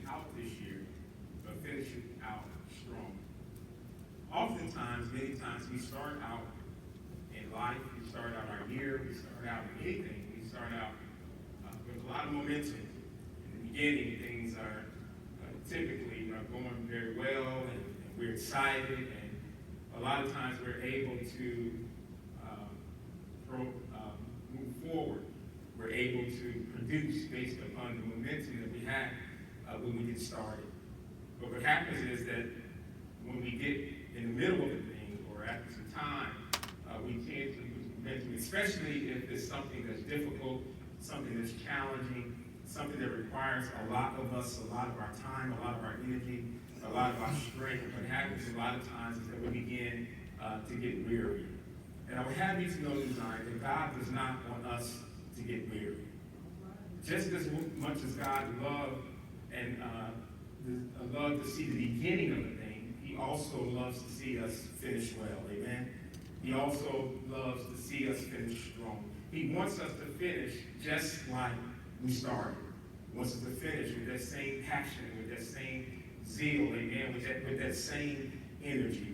out this year, but finish it out strong. Oftentimes, many times, we start out in life, we start out our year, we start out in anything, we start out with a lot of momentum. In the beginning, things are typically going very well, and we're excited, and a lot of times we're able to move forward. We're able to produce based upon the momentum that we have when we get started. But what happens is that when we get in the middle of the thing, or after some time, we tend to lose momentum, especially if it's something that's difficult, something that's challenging, something that requires a lot of us, a lot of our time, a lot of our energy, a lot of our strength. What happens a lot of times is that we begin to get weary. And I would have you to know tonight that God does not want us to get weary. Just as much as God loved and loved to see the beginning of the thing, He also loves to see us finish well. Amen. He also loves to see us finish strong. He wants us to finish just like we started. He wants us to finish with that same passion, with that same zeal, amen, with that same energy.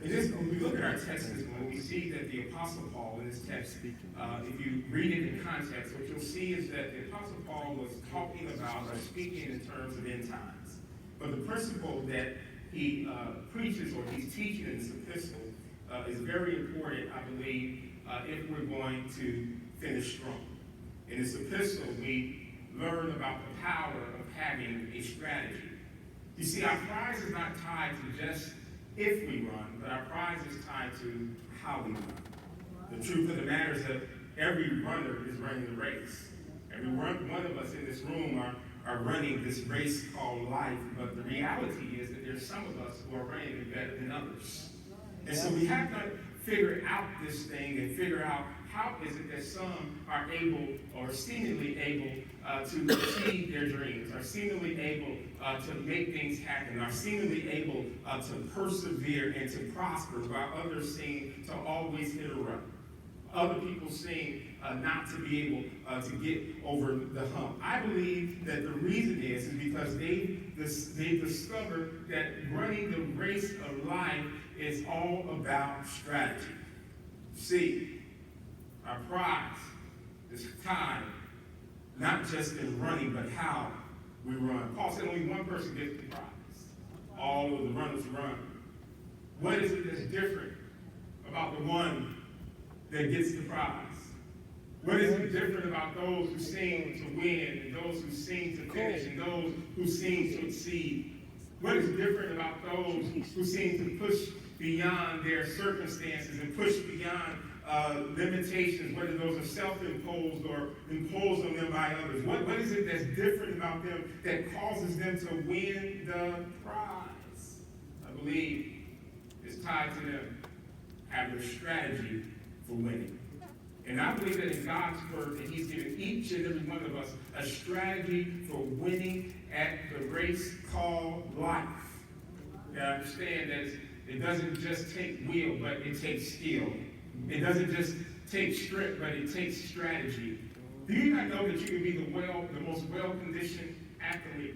When we look at our text this morning, we see that the Apostle Paul in this text, if you read it in context, what you'll see is that the Apostle Paul was talking about or speaking in terms of end times. But the principle that he preaches or he's teaching in this epistle is very important, I believe, if we're going to finish strong. In this epistle, we learn about the power of having a strategy. You see, our prize is not tied to just if we run, but our prize is tied to how we run. The truth of the matter is that every runner is running the race. Every one of us in this room are running this race called life, but the reality is that there's some of us who are running it better than others. And so we have to figure out this thing and figure out how is it that some are able or seemingly able to achieve their dreams, are seemingly able to make things happen, are seemingly able to persevere and to prosper, while others seem to always hit a rut. Other people seem not to be able to get over the hump. I believe that the reason is because they've discovered that running the race of life is all about strategy. See, our prize is tied not just in running, but how we run. Paul said only one person gets the prize. All of the runners run. What is it that's different about the one that gets the prize? What is it different about those who seem to win, and those who seem to finish, and those who seem to exceed? What is different about those who seem to push beyond their circumstances and push beyond limitations, whether those are self-imposed or imposed on them by others? What is it that's different about them that causes them to win the prize? I believe it's tied to them having a strategy for winning. And I believe that in God's word that He's given each and every one of us a strategy for winning at the race called life. Now understand that it doesn't just take will, but it takes skill. It doesn't just take strength, but it takes strategy. Do you not know that you can be the most well-conditioned athlete,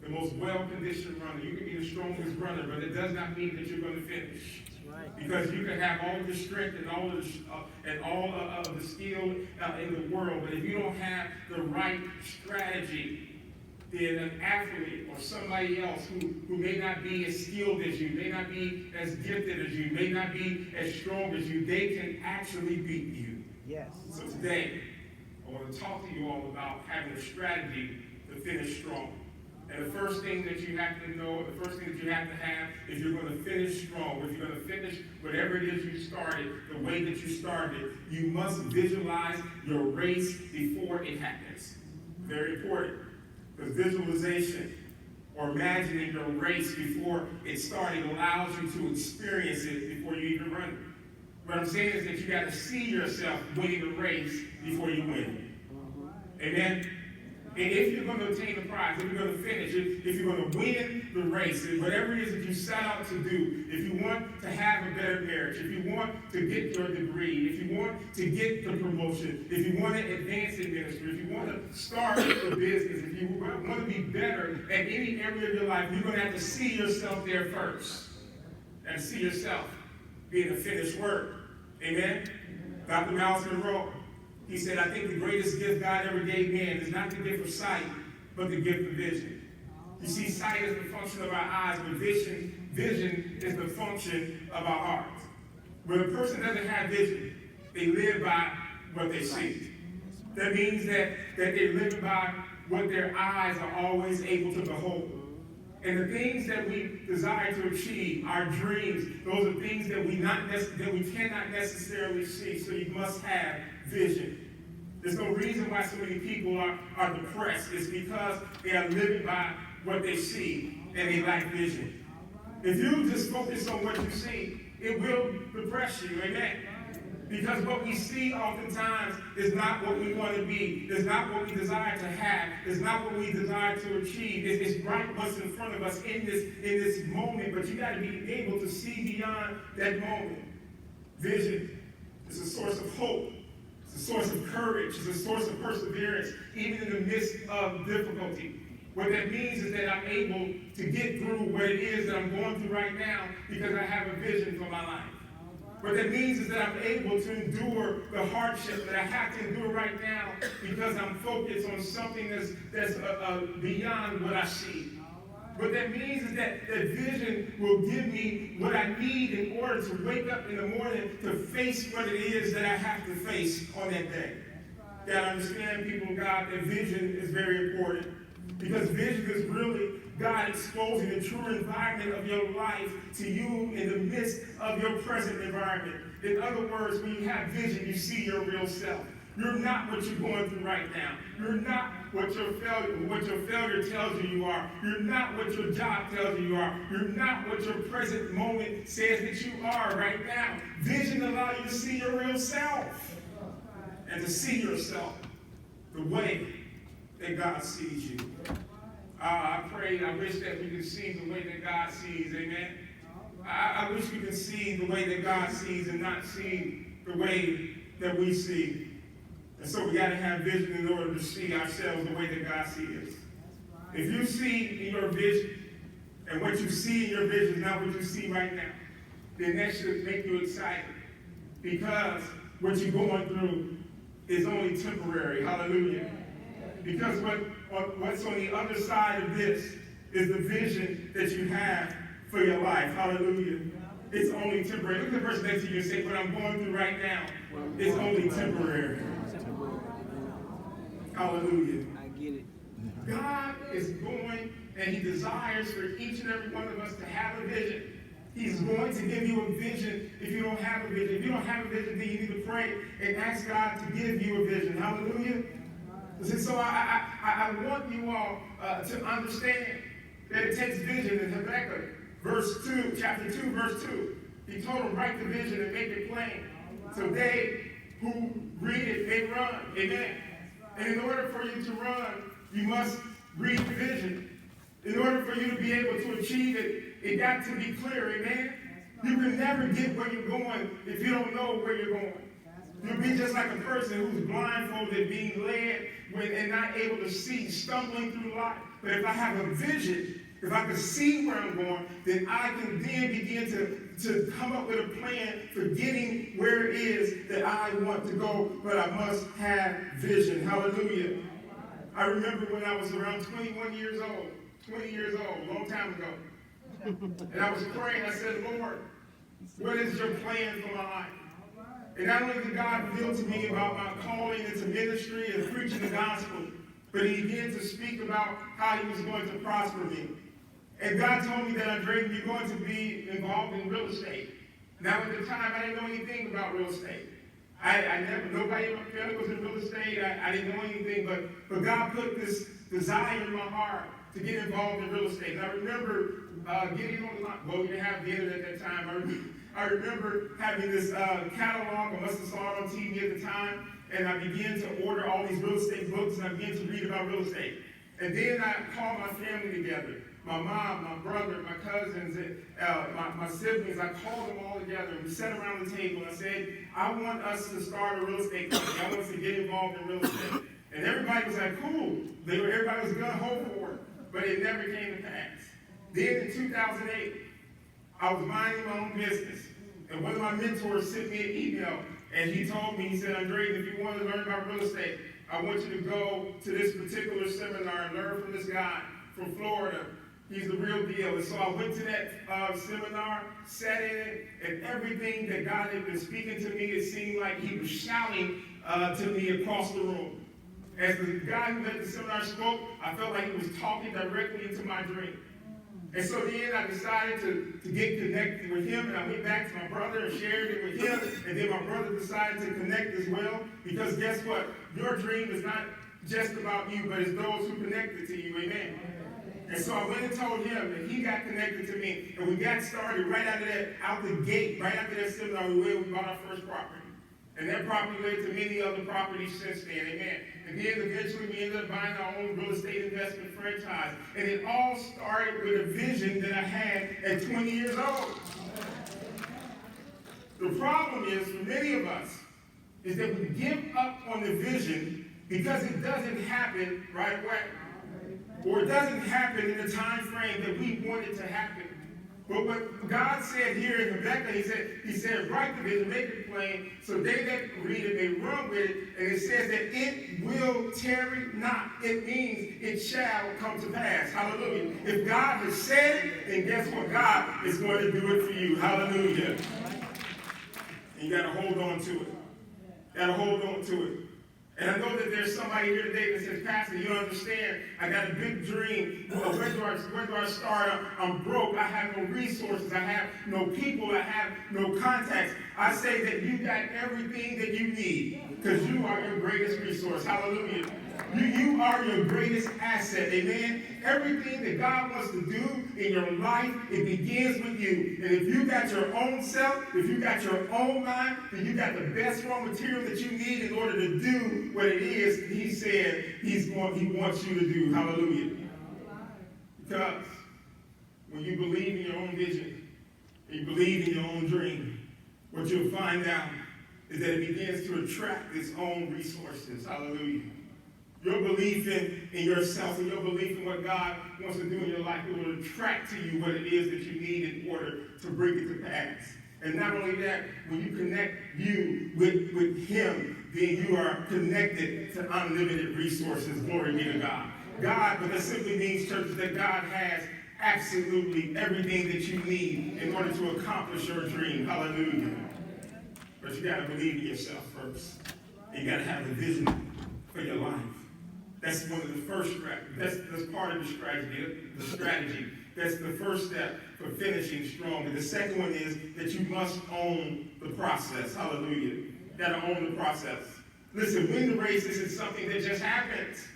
the most well-conditioned runner? You can be the strongest runner, but it does not mean that you're going to finish. Right. Because you can have all the strength and all of the skill in the world, but if you don't have the right strategy, then an athlete or somebody else who may not be as skilled as you, may not be as gifted as you, may not be as strong as you, they can actually beat you. Yes. So today, I want to talk to you all about having a strategy to finish strong. And the first thing that you have to know, the first thing that you have to have, if you're going to finish strong, if you're going to finish whatever it is you started, the way that you started, you must visualize your race before it happens. Very important. Because visualization or imagining your race before it started allows you to experience it before you even run it. What I'm saying is that you got to see yourself winning the race before you win it. Amen? And if you're going to obtain the prize, if you're going to finish, if you're going to win the race, whatever it is that you set out to do, if you want to have a better marriage, if you want to get your degree, if you want to get the promotion, if you want to advance in ministry, if you want to start a business, if you want to be better at any area of your life, you're going to have to see yourself there first. And see yourself being a finished work. Amen? Dr. Miles Monroe, he said, I think the greatest gift God ever gave man is not the gift of sight, but the gift of vision. You see, sight is the function of our eyes, but vision is the function of our hearts. When a person doesn't have vision, they live by what they see. That means that they live by what their eyes are always able to behold. And the things that we desire to achieve, our dreams, those are things that we cannot necessarily see. So you must have vision. There's no reason why so many people are depressed. It's because they are living by what they see and they lack vision. If you just focus on what you see, it will depress you. Amen. Because what we see oftentimes is not what we want to be. It's not what we desire to have. It's not what we desire to achieve. It's right what's in front of us in this moment. But you got to be able to see beyond that moment. Vision is a source of hope. It's a source of courage. It's a source of perseverance, even in the midst of difficulty. What that means is that I'm able to get through what it is that I'm going through right now because I have a vision for my life. What that means is that I'm able to endure the hardship that I have to endure right now because I'm focused on something that's beyond what I see. What that means is that vision will give me what I need in order to wake up in the morning to face what it is that I have to face on that day. You gotta understand, people of God, that vision is very important because vision is really God exposing the true environment of your life to you in the midst of your present environment. In other words, when you have vision, you see your real self. You're not what you're going through right now. You're not what your failure tells you you are. You're not what your job tells you you are. You're not what your present moment says that you are right now. Vision allows you to see your real self and to see yourself the way that God sees you. I pray, I wish that we could see the way that God sees, amen? I wish we could see the way that God sees and not see the way that we see. And so we got to have vision in order to see ourselves the way that God sees us. If you see in your vision, and what you see in your vision is not what you see right now, then that should make you excited. Because what you're going through is only temporary. Hallelujah. Because what's on the other side of this is the vision that you have for your life. Hallelujah. It's only temporary. Look at the person next to you and say, what I'm going through right now is only temporary. Hallelujah. I get it. God is going and he desires for each and every one of us to have a vision. He's going to give you a vision if you don't have a vision. If you don't have a vision, then you need to pray and ask God to give you a vision. Hallelujah. So I want you all to understand that it takes vision. In Habakkuk, chapter 2, verse 2, he told them, write the vision and make it plain. So they who read it may run. Amen. And in order for you to run, you must read the vision. In order for you to be able to achieve it, it got to be clear. Amen. You can never get where you're going if you don't know where you're going. You'll be just like a person who's blindfolded, being led and not able to see, stumbling through life. But if I have a vision, if I can see where I'm going, then I can then begin to come up with a plan for getting where it is that I want to go, but I must have vision. Hallelujah. I remember when I was around 20 years old, a long time ago. And I was praying, I said, Lord, what is your plan for my life? And not only did God reveal to me about my calling into ministry and preaching the gospel, but he began to speak about how he was going to prosper me. And God told me that Andre, you're going to be involved in real estate. Now at the time, I didn't know anything about real estate. Nobody in my family was in real estate. I didn't know anything, but God put this desire in my heart to get involved in real estate. And I remember getting on the line. Well, we didn't have the internet at that time. I remember having this catalog. I must have saw it on TV at the time. and I began to order all these real estate books, and I began to read about real estate. And then I called my family together. My mom, my brother, my cousins, and my siblings, I called them all together, and we sat around the table, and I said, I want us to start a real estate company. I want us to get involved in real estate. And everybody was like, cool. Everybody was gung-ho for it, but it never came to pass. Then in 2008, I was minding my own business, and one of my mentors sent me an email, and he told me, he said, Andre, if you want to learn about real estate, I want you to go to this particular seminar and learn from this guy from Florida. He's the real deal. And so I went to that seminar, sat in it, and everything that God had been speaking to me, it seemed like he was shouting to me across the room. As the guy who led the seminar spoke, I felt like he was talking directly into my dream. And so then I decided to get connected with him, and I went back to my brother and shared it with him, and then my brother decided to connect as well, because guess what? Your dream is not just about you, but it's those who connected to you, amen? And so I went and told him, and he got connected to me, and we got started right out the gate, right after that seminar, we bought our first property. And that property led to many other properties since then, amen. And then eventually we ended up buying our own real estate investment franchise. And it all started with a vision that I had at 20 years old. The problem is, for many of us, is that we give up on the vision because it doesn't happen right away. Or it doesn't happen in the time frame that we want it to happen. But what God said here in Habakkuk, he said, write the vision, make it plain, so they that read it may run with it. And it says that it will tarry not. It means it shall come to pass. Hallelujah. If God has said it, then guess what? God is going to do it for you. Hallelujah. And you got to hold on to it. Got to hold on to it. And I know that there's somebody here today that says, Pastor, you don't understand. I got a big dream. Where do I start? I'm broke. I have no resources. I have no people. I have no contacts. I say that you got everything that you need because you are your greatest resource. Hallelujah. You are your greatest asset. Amen. Everything that God wants to do in your life, it begins with you. And if you got your own self, if you got your own mind, then you got the best raw material that you need in order to do what it is he said he wants you to do. Hallelujah. Because when you believe in your own vision, and you believe in your own dream, what you'll find out is that it begins to attract its own resources. Hallelujah. Your belief in yourself and your belief in what God wants to do in your life, it will attract to you what it is that you need in order to bring it to pass. And not only that, when you connect you with him, then you are connected to unlimited resources. Glory be to God. God, but that simply means, church, that God has absolutely everything that you need in order to accomplish your dream. Hallelujah. But you got to believe in yourself first. You got to have a vision for your life. That's one of the first strategies. That's part of the strategy. That's the first step for finishing strong. And the second one is that you must own the process. Hallelujah. You got to own the process. Listen, win the race isn't something that just happens.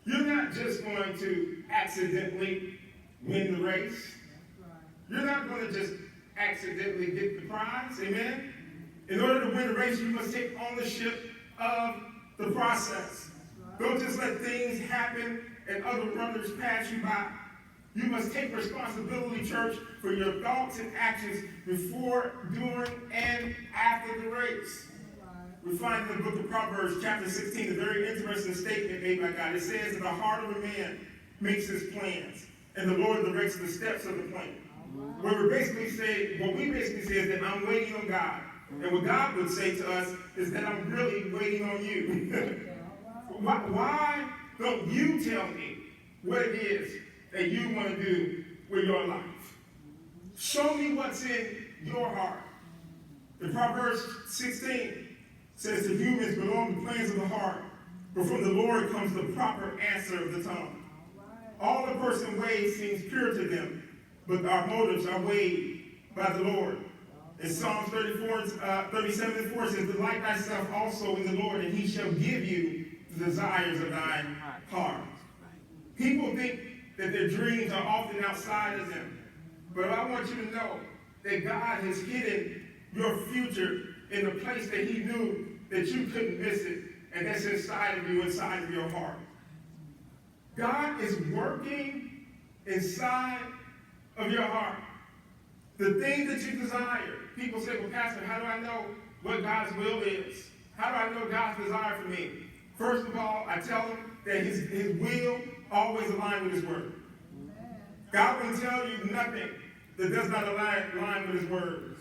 You're not just going to accidentally win the race. You're not going to just accidentally get the prize. Amen? In order to win the race, you must take ownership of the process. Don't just let things happen and other runners pass you by. You must take responsibility, church, for your thoughts and actions before, during, and after the race. We find in the book of Proverbs, chapter 16, a very interesting statement made by God. It says that the heart of a man makes his plans, and the Lord directs the steps of the plan. What we basically say is that I'm waiting on God. And what God would say to us is that I'm really waiting on you. Why don't you tell me what it is that you want to do with your life? Show me what's in your heart. In Proverbs 16 says to humans belong the plans of the heart, but from the Lord comes the proper answer of the tongue. All a person weighs seems pure to them, but our motives are weighed by the Lord. In Psalms 37:4 says, delight thyself also in the Lord, and he shall give you the desires of thine heart. People think that their dreams are often outside of them. But I want you to know that God has hidden your future in the place that he knew that you couldn't miss it, and that's inside of you, inside of your heart. God is working inside of your heart. The things that you desire. People say, well, Pastor, how do I know what God's will is? How do I know God's desire for me? First of all, I tell them that his will always align with his word. God will tell you nothing that does not align with his word.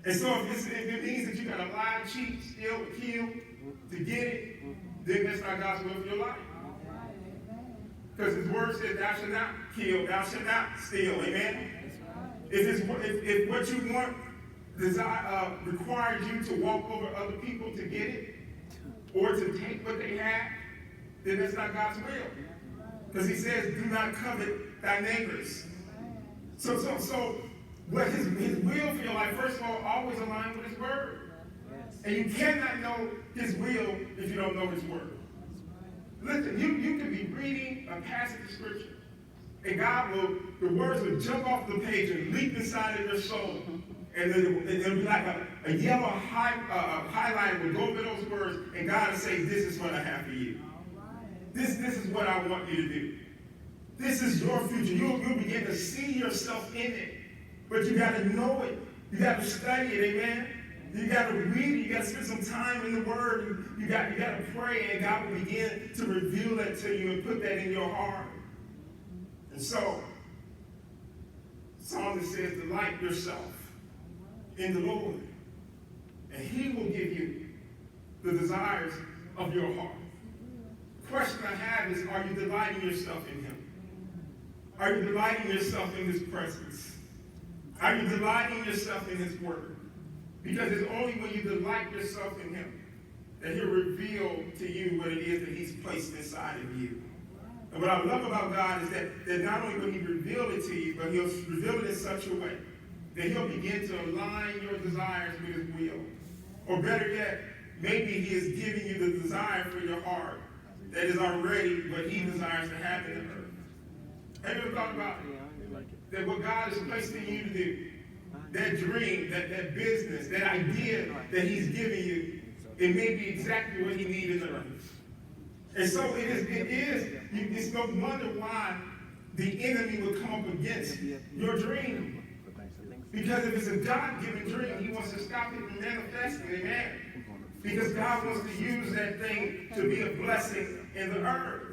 And so if it means that you got to lie, cheat, steal, kill to get it, then that's not God's will for your life. Because his word says, thou shalt not kill, thou shalt not steal. Amen? If what you want requires you to walk over other people to get it, or to take what they have, then that's not God's will. Because he says, do not covet thy neighbors. So what his will for your life, first of all, always align with his word. And you cannot know his will if you don't know his word. Listen, you can be reading a passage of scripture, and the words will jump off the page and leap inside of your soul. And it'll be like a yellow highlight will go over those words, and God will say, this is what I have for you. This is what I want you to do. This is your future. You'll begin to see yourself in it. But you got to know it. You got to study it, amen? You got to read it. You got to spend some time in the Word. You got to pray, and God will begin to reveal that to you and put that in your heart. And so, Psalmist says, delight yourself in the Lord, and he will give you the desires of your heart. The question I have is, are you delighting yourself in him? Are you delighting yourself in his presence? Are you delighting yourself in his word? Because it's only when you delight yourself in him that he'll reveal to you what it is that he's placed inside of you. And what I love about God is that not only will he reveal it to you, but he'll reveal it in such a way that he'll begin to align your desires with his will. Or better yet, maybe he is giving you the desire for your heart that is already what he desires to have in the earth. Have you ever thought about it? That what God has placed in you to do, that dream, that business, that idea that he's giving you, it may be exactly what he needs in the earth. And so it's no wonder why the enemy would come up against your dream. Because if it's a God-given dream, he wants to stop it from manifesting, amen? Because God wants to use that thing to be a blessing in the earth.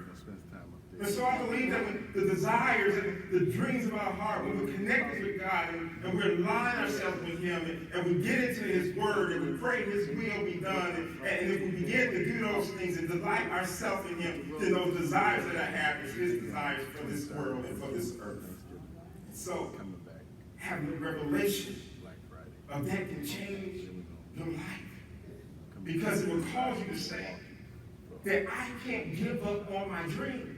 And so I believe that when the desires and the dreams of our heart, when we're connected with God and we align ourselves with him and we get into his word and we pray his will be done, and if we begin to do those things and delight ourselves in him, then those desires that I have is his desires for this world and for this earth. So having a revelation of that can change your life. Because it will cause you to say that I can't give up on my dream.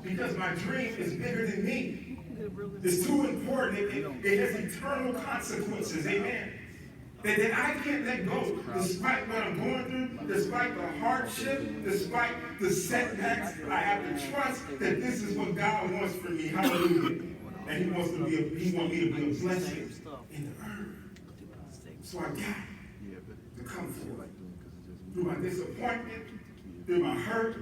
Because my dream is bigger than me. It's too important. It has eternal consequences. Amen. That I can't let go despite what I'm going through, despite the hardship, despite the setbacks. I have to trust that this is what God wants for me. Hallelujah. And he wants me to be a blessing in the earth. So I got to come forward. Through my disappointment, through my hurt,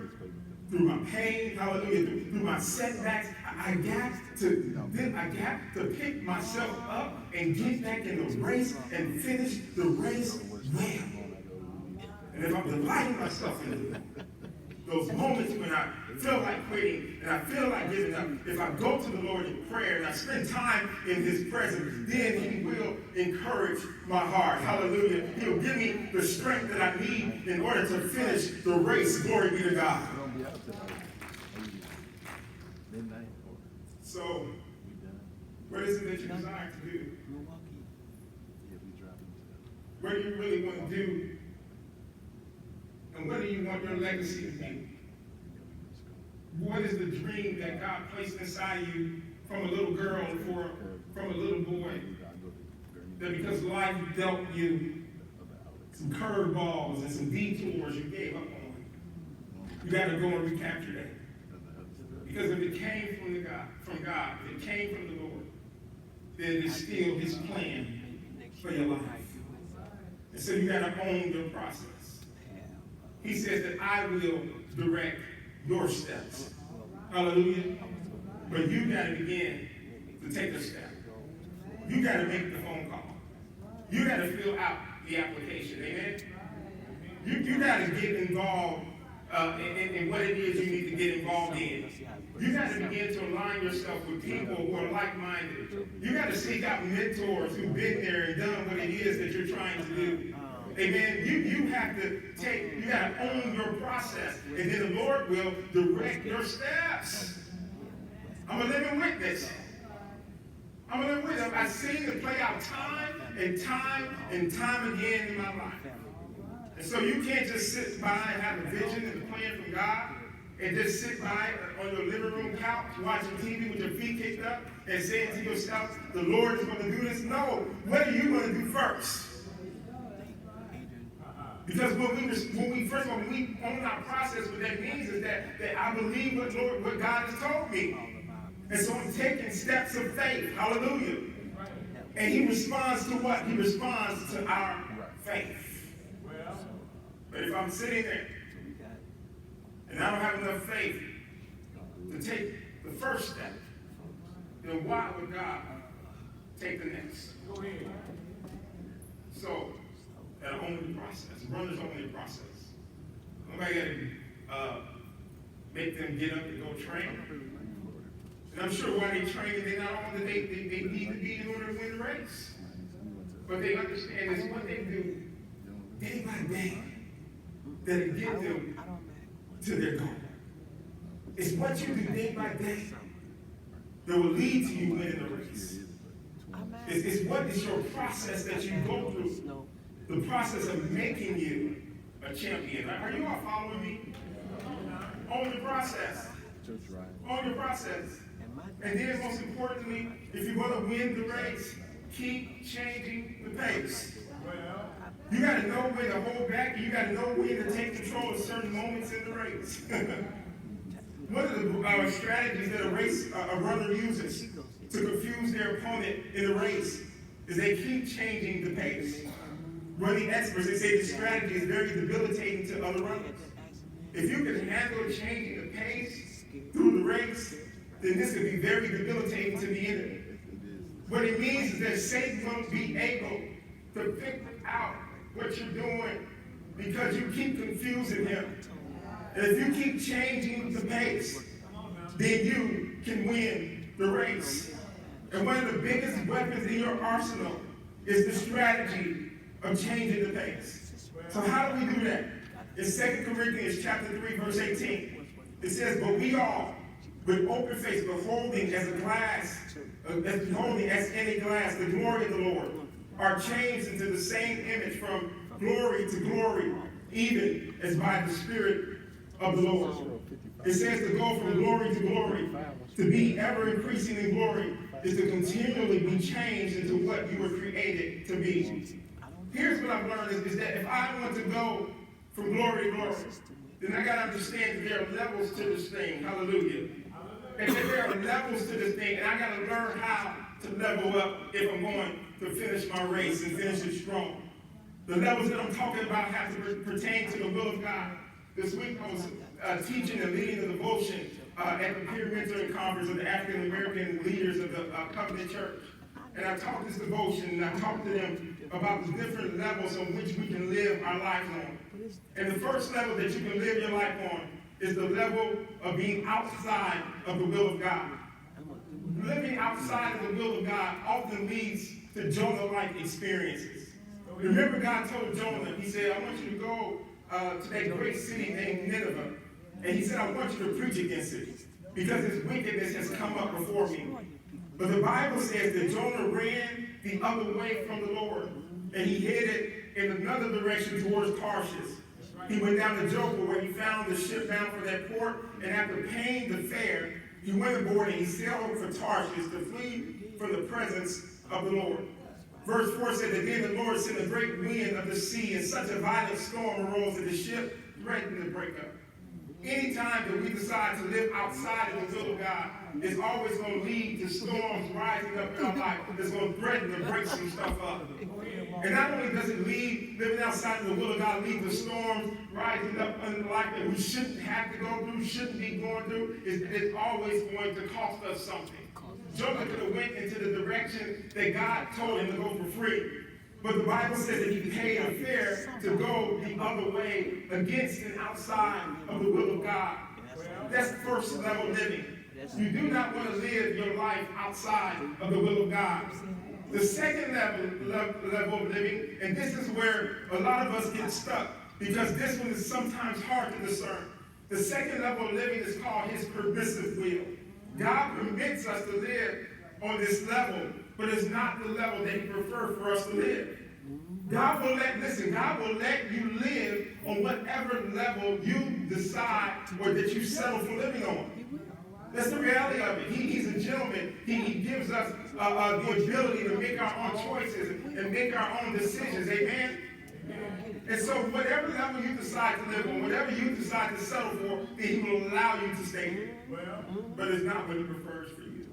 through my pain, hallelujah, through my setbacks, I got to pick myself up and get back in the race and finish the race well. And if I'm delighting myself in those moments when I feel like quitting and I feel like giving up, if I go to the Lord in prayer and I spend time in his presence, then he will encourage my heart. Hallelujah. He'll give me the strength that I need in order to finish the race. Glory be to God. So, what is it that you desire to do? What do you really want to do? And what do you want your legacy to be? What is the dream that God placed inside of you from a little girl or from a little boy? That because life dealt you some curveballs and some detours, you gave up on. You got to go and recapture that. Because if it came from God, if it came from the Lord, then it's still his plan for your life. And so you got to own your process. He says that I will direct your steps. Hallelujah. But you got to begin to take a step. You got to make the phone call. You got to fill out the application. Amen. You got to get involved in what it is you need to get involved in. You got to begin to align yourself with people who are like-minded. You got to seek out mentors who've been there and done what it is that you're trying to do. Amen. You have to you got to own your process, and then the Lord will direct your steps. I'm a living witness. I'm a living witness. I've seen it play out time and time and time again in my life. And so you can't just sit by and have a vision and a plan from God and just sit by on your living room couch watching TV with your feet kicked up and saying to yourself, the Lord is going to do this. No. What are you going to do first? Because when we own our process, what that means is that I believe what God has told me. And so I'm taking steps of faith. Hallelujah. And he responds to what? He responds to our faith. But if I'm sitting there and I don't have enough faith to take the first step, then why would God take the next? So, an only process. Runners only process. Nobody got to make them get up and go train. And I'm sure while they're training, they not only they need to be in order to win the race, but they understand it's what they do day by day that'll get them to their goal. It's what you do day by day that will lead to you winning the race. It's what is your process that you go through. The process of making you a champion. Are you all following me? Own the process. Own your process. And then most importantly, if you want to win the race, keep changing the pace. You got to know when to hold back. You got to know when to take control of certain moments in the race. One of the strategies that a runner uses to confuse their opponent in the race is they keep changing the pace. Running experts, they say this strategy is very debilitating to other runners. If you can handle changing the pace through the race, then this could be very debilitating to the enemy. What it means is that Satan won't be able to figure out what you're doing because you keep confusing him. And if you keep changing the pace, then you can win the race. And one of the biggest weapons in your arsenal is the strategy of changing the pace. So how do we do that? In 2 Corinthians chapter 3, verse 18, it says, but we all, with open face, beholding as in a glass, the glory of the Lord, are changed into the same image from glory to glory, even as by the Spirit of the Lord. It says to go from glory to glory, to be ever increasing in glory, is to continually be changed into what you were created to be. Here's what I've learned is that if I want to go from glory to glory, then I got to understand that there are levels to this thing. Hallelujah. And that there are levels to this thing, and I got to learn how to level up if I'm going to finish my race and finish it strong. The levels that I'm talking about have to pertain to the will of God. This week I was teaching and leading the devotion at the peer mentoring conference of the African American leaders of the Covenant Church. And I taught this devotion, and I talked to them about the different levels on which we can live our lives on. And the first level that you can live your life on is the level of being outside of the will of God. Living outside of the will of God often leads to Jonah-like experiences. Remember, God told Jonah, he said, I want you to go to that great city named Nineveh. And he said, I want you to preach against it because its wickedness has come up before me. But the Bible says that Jonah ran the other way from the Lord, and he headed in another direction towards Tarshish. He went down to Joppa where he found the ship bound for that port, and after paying the fare, he went aboard and he sailed for Tarshish to flee from the presence of the Lord. Verse 4 said that then the Lord sent a great wind of the sea, and such a violent storm arose that the ship threatened to break up. Anytime that we decide to live outside of the will of God, is always going to lead to storms rising up in our life. It's going to threaten to break some stuff up. And not only does it lead, living outside of the will of God, lead to storms rising up in life that we shouldn't have to go through, shouldn't be going through, it's always going to cost us something. Jonah could have went into the direction that God told him to go for free. But the Bible says that he paid a fare to go the other way against and outside of the will of God. That's first level living. You do not want to live your life outside of the will of God. The second level of living, and this is where a lot of us get stuck, because this one is sometimes hard to discern. The second level of living is called his permissive will. God permits us to live on this level, but it's not the level that he prefers for us to live. God will let you live on whatever level you decide or that you settle for living on. That's the reality of it. He's a gentleman. He gives us the ability to make our own choices and make our own decisions. Amen? And so whatever level you decide to live on, whatever you decide to settle for, then he will allow you to stay here. But it's not what he prefers for you.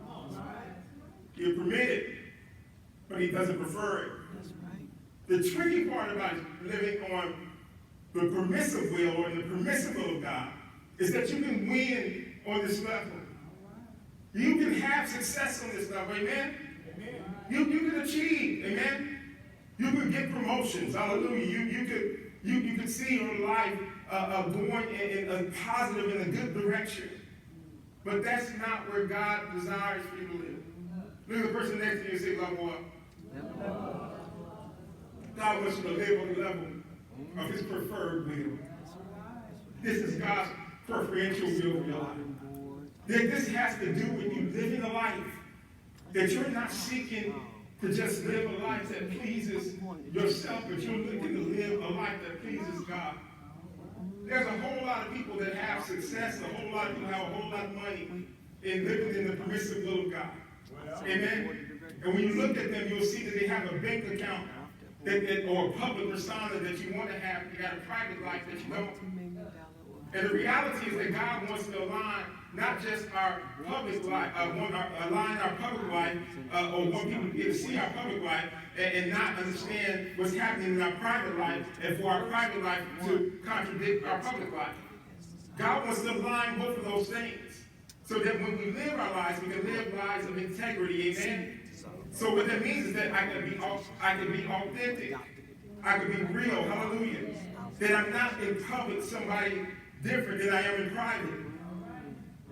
He'll permit it, but he doesn't prefer it. The tricky part about living on the permissive will or the permissive will of God is that you can win on this level. You can have success on this level, amen? You can achieve, amen? You can get promotions, hallelujah. You can see your life going in a positive, in a good direction. But that's not where God desires for you to live. Look at the person next to you and say, level up. God wants you to live on the level of his preferred will. This is God's preferential will for your life. That this has to do with you living a life that you're not seeking to just live a life that pleases yourself, but you're looking to live a life that pleases God. There's a whole lot of people that have success, a whole lot of people have a whole lot of money in living in the permissive will of God. Amen? And when you look at them, you'll see that they have a bank account or a public persona that you want to have. You got a private life that you don't. And the reality is that God wants to align not just our public life, align our public life, or want people to get to see our public life and not understand what's happening in our private life, and for our private life to contradict our public life. God wants to align both of those things so that when we live our lives, we can live lives of integrity. Amen? So what that means is that I can be authentic. I can be real. Hallelujah. That I'm not in public somebody different than I am in private.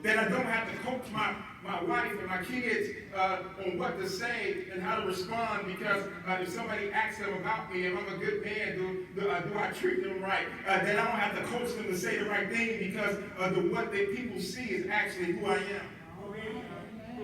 That I don't have to coach my wife and my kids on what to say and how to respond, because if somebody asks them about me, if I'm a good man, do I treat them right? That I don't have to coach them to say the right thing, because what they people see is actually who I am.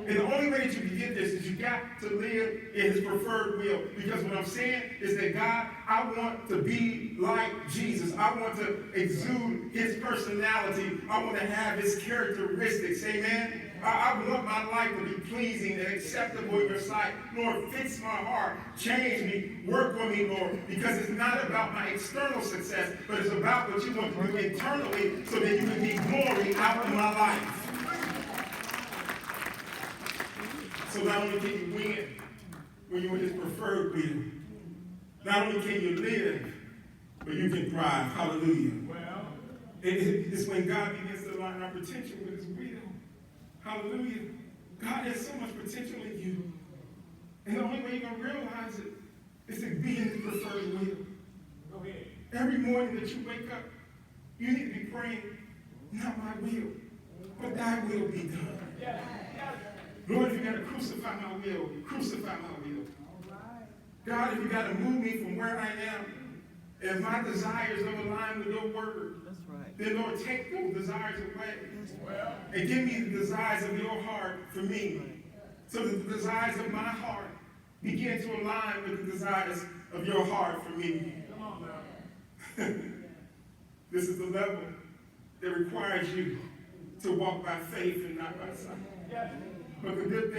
And the only way that you can get this is you got to live in his preferred will. Because what I'm saying is that God, I want to be like Jesus. I want to exude his personality. I want to have his characteristics. Amen? I want my life to be pleasing and acceptable in your sight. Lord, fix my heart. Change me. Work on me, Lord. Because it's not about my external success, but it's about what you want to do internally so that you can get glory out of my life. So not only can you win when you're in his preferred will, not only can you live, but you can thrive. Hallelujah. Well, it's when God begins to align our potential with his will. Hallelujah. God has so much potential in you. And the only way you're going to realize it is to be in his preferred will. Go ahead. Every morning that you wake up, you need to be praying, not my will, but thy will be done. Yeah. Lord, if you got to crucify my will, crucify my will. God, if you got to move me from where I am, if my desires don't align with your word, then Lord, take those desires away. And give me the desires of your heart for me. So that the desires of my heart begin to align with the desires of your heart for me. Come on now. This is the level that requires you to walk by faith and not by sight. Yes. But the good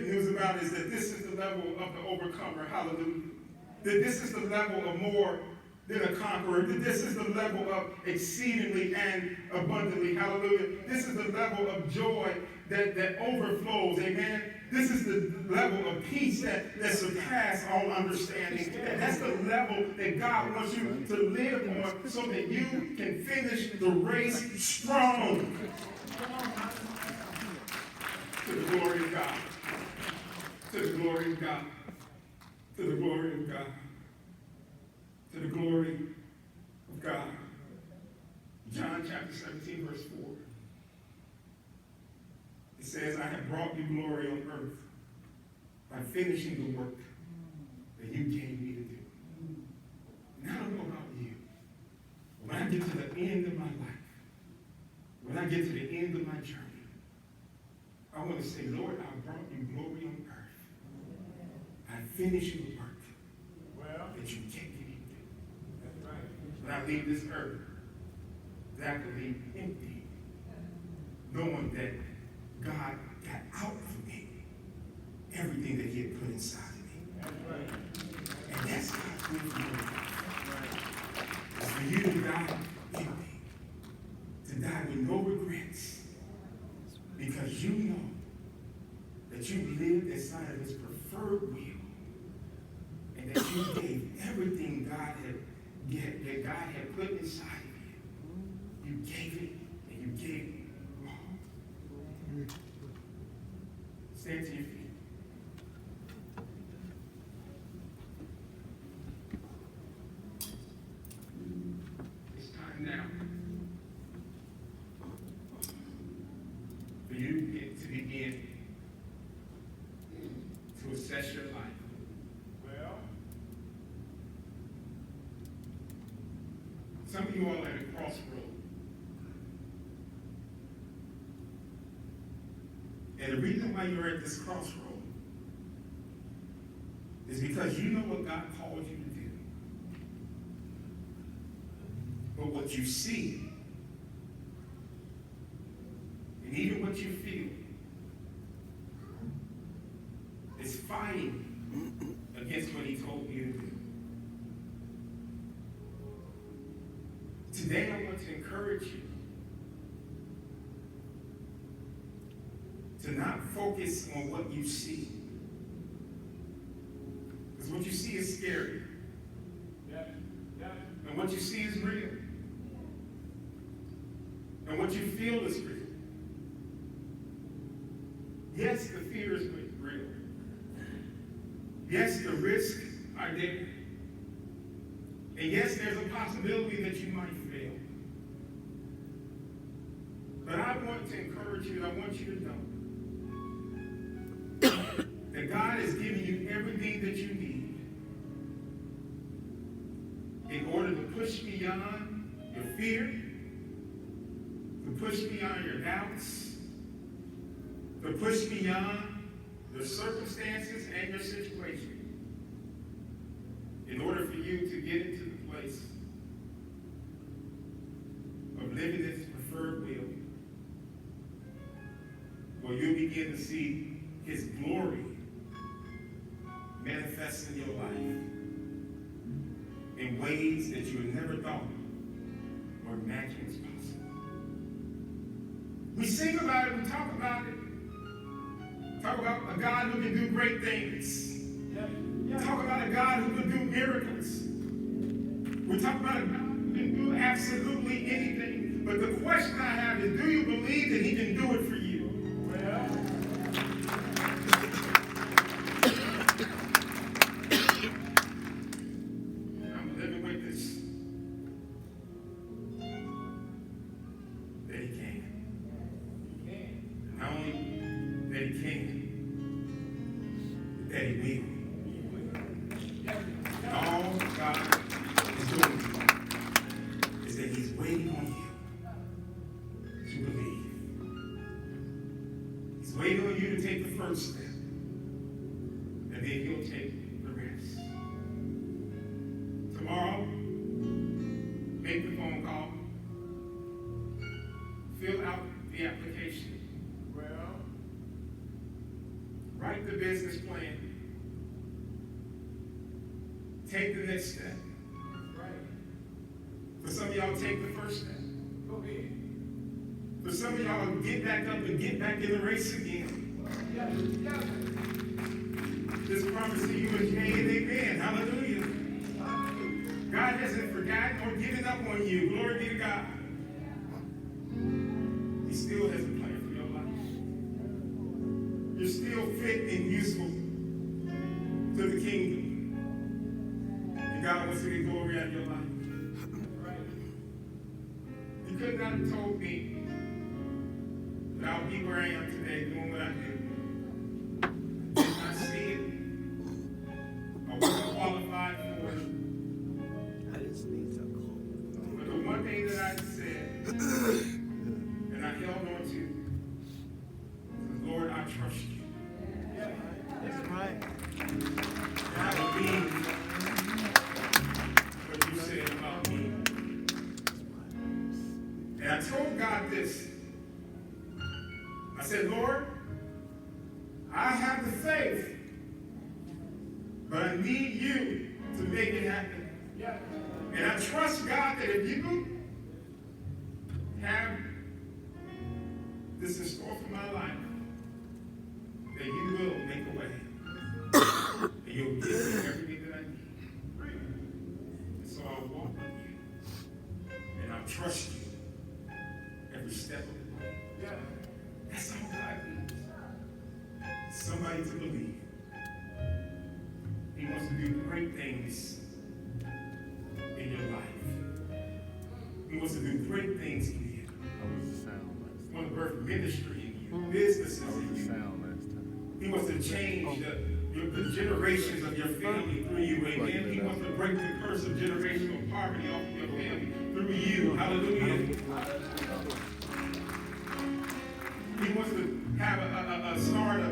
news about it is that this is the level of the overcomer. Hallelujah. That this is the level of more than a conqueror. That this is the level of exceedingly and abundantly. Hallelujah. This is the level of joy that overflows, amen. This is the level of peace that surpasses all understanding. That's the level that God wants you to live on so that you can finish the race strong. To the glory of God. To the glory of God. To the glory of God. To the glory of God. John chapter 17, verse 4. It says, I have brought you glory on earth by finishing the work that you gave me to do. And I don't know about you. When I get to the end of my life, when I get to the end of my journey, I want to say, Lord, I brought you glory on earth. I finished the work that you gave me to do. That's right. When I leave this earth, that I can leave empty, knowing that God got out of me everything that he had put inside of me. That's right. And that's God's will for you. It's for you to die empty, to die with no regrets, because you know that you lived inside of his preferred will, and that you gave everything that God had put inside of you. You gave it, and you gave it all. Stand to your feet. It's time now for you to begin to assess your life. Well, some of you all are at a crossroad. And the reason why you're at this crossroad is because you know what God called you to do. But what you see, and even what you feel, is fighting against what he told you to do. Today I want to encourage you to not focus on what you see. Because what you see is scary. And what you see is real. And what you feel is real. Yes, the fear is real. Yes, the risks are there. And yes, there's a possibility that you might fail. But I want to encourage you, and I want you to know that God has given you everything that you need in order to push beyond your fear, to push beyond your doubts, to push beyond the circumstances and your situation, in order for you to get into the place of living this preferred will, where you begin to see his glory manifest in your life in ways that you had never thought or imagined was possible. We sing about it, we talk about it. Talk about a God who can do great things. Talk about a God who can do miracles. We talk about a God who can do absolutely anything. But the question I have is, do you believe that he can do it for you? Well, I'm a living witness that he can. Not only that he can, that he will. All God is doing is that he's waiting on you to believe. He's waiting on you to take the first step, and then he'll take the rest. Tomorrow, make the phone call, fill out the application, write the business plan, take the next step. For some of y'all, take the first step. For some of y'all, get back up and get back in the race again. This promise to you is yea and amen. Hallelujah. God hasn't forgotten or given up on you. Glory be to God. He still has a plan for your life. You're still fit and useful to the kingdom. And God wants to get glory out of your life. You could not have told me that I'll be where I am today doing what I do. I did not see it. I wasn't qualified for it. I just need some clothes. But the one thing that I said, and I held on to, was, Lord, I trust you. That's right. And I believe what you said about me. And I told God this. I said, Lord, I have the faith, but I need you to make it happen. And I trust, God, that if you have this in store for my life, that you will make a way. And you'll give me everything that I need. And so I'll walk with you. And I'll trust you every step of the way. That's all God needs. Somebody to believe. He wants to do great things in your life. He wants to do great things in you. He wants to birth ministry in you, businesses in you. He wants to change the generations of your family through you. Amen. He wants to break the curse of generational poverty off of your family through you. Hallelujah. He wants to have a start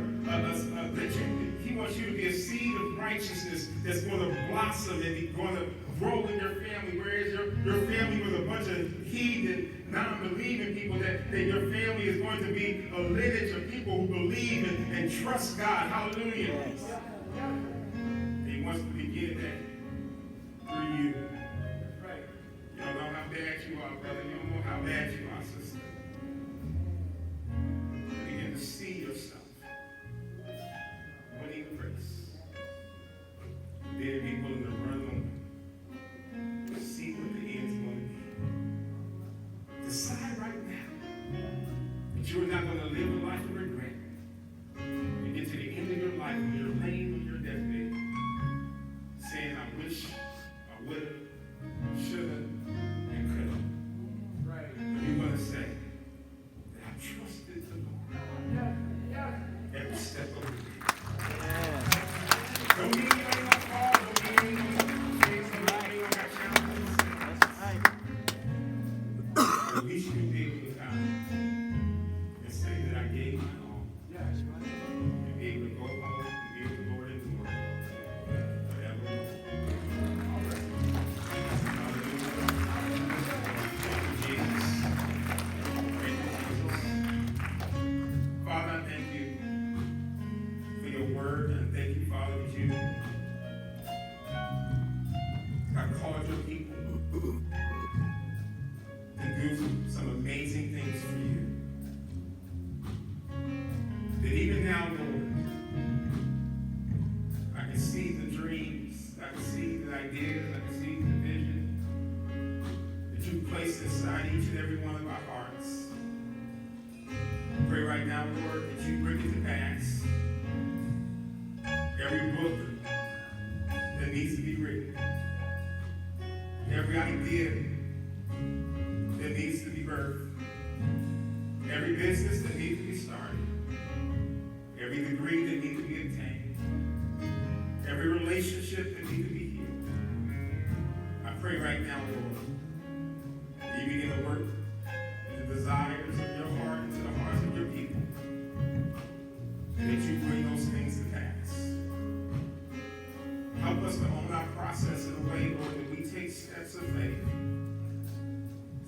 he wants you to be a seed of righteousness that's going to blossom and going to grow in your family. Whereas your family was a bunch of heathen, non-believing people, that your family is going to be a lineage of people who believe and trust God. Hallelujah. Yes. He wants to begin that through you. Right. You don't know how bad you are, brother. You don't know how bad you are, sister. Begin to see yourself winning the race. Then be willing to run on to see what the end's going to be. Decide right now that you're not going to live a life of regret. And get to the end of your life when you're laying on your deathbed, saying, I wish, I would have, should have, and could have. Right. And you're going to say, that I trusted the Lord. Every step of the way. Don't mean you ain't gonna fall, don't mean you ain't gonna face a lot, you ain't gonna got challenges. That's right. At least you'll be able to come and say that I gave my all. And be able to go home and be with the Lord in the morning. Forever. All right. Thank you, Jesus. Thank you, Jesus. Father, I thank you for your word, and thank you, Father, that you have called your people to do some amazing things for you. That even now, Lord, I can see the dreams, I can see the ideas, I can see the vision that you've placed inside each and every one of our hearts. I pray right now, Lord, that you bring it to pass. Every book that needs to be written, every idea that needs to be birthed, every business that needs to be started, every degree that needs to be obtained, every relationship that needs to be healed. I pray right now, Lord, that you begin to work in the desires of your heart into the hearts of your people, and that you bring those things to pass. Help us to own our process in a way, Lord, that we take steps of faith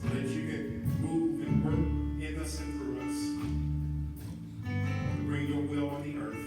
so that you can move and work in us and through us to bring your will on the earth.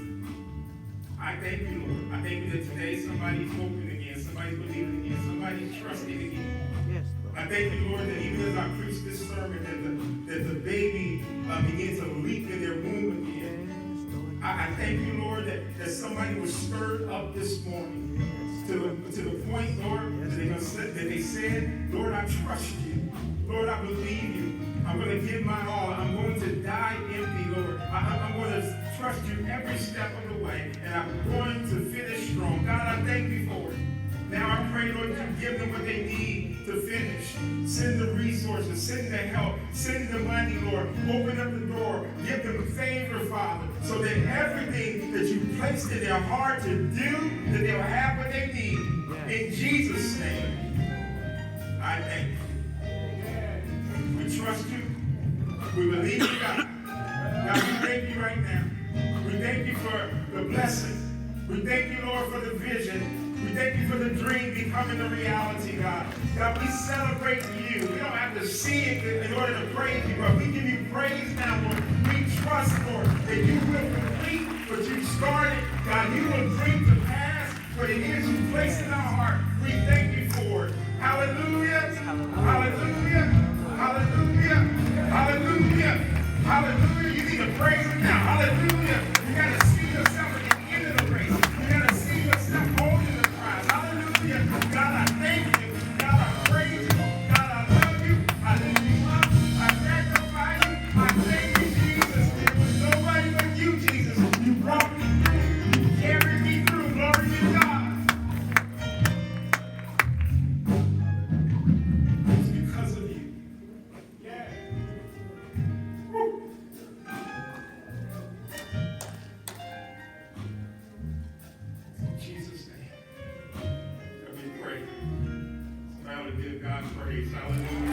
I thank you, Lord. I thank you that today somebody's hoping again, somebody's believing again, somebody's trusting again. Yes, I I thank you, Lord, that even as I preach this sermon, that the baby begins to leap in their womb again. I thank you, Lord, that somebody was stirred up this morning to the point, Lord, that they said, Lord, I trust you. Lord, I believe you. I'm going to give my all. I'm going to die empty, Lord. I'm going to trust you every step of the way, and I'm going to finish strong. God, I thank you for it. Now I pray, Lord, you give them what they need to finish. Send the resources, send the help, send the money, Lord. Open up the door. Give them favor, Father, so that everything that you placed in their heart to do, that they'll have what they need. In Jesus' name, I thank you. We trust you. We believe in God. God, we thank you right now. We thank you for the blessing. We thank you, Lord, for the vision. We thank you for the dream becoming a reality, God. God, we celebrate you. We don't have to see it in order to praise you, but we give you praise now, Lord. We trust, Lord, that you will complete what you started. God, you will bring to pass what it is you placed in our heart. We thank you for it. Hallelujah. Hallelujah. Hallelujah. Hallelujah. Hallelujah. You need to praise him now. Hallelujah. You got to see yourself at the end of the race. You got to see yourself holding the prize. Hallelujah. God, I thank you. God, I praise you. God, I love you. I lift you up. I magnify you. I thank you, Jesus. It was nobody but you, Jesus. You brought me through. You carried me through. Glory to God. It's because of you. Yeah. Woo. In Jesus' name. That we pray. Somebody ought to give God praise. Hallelujah.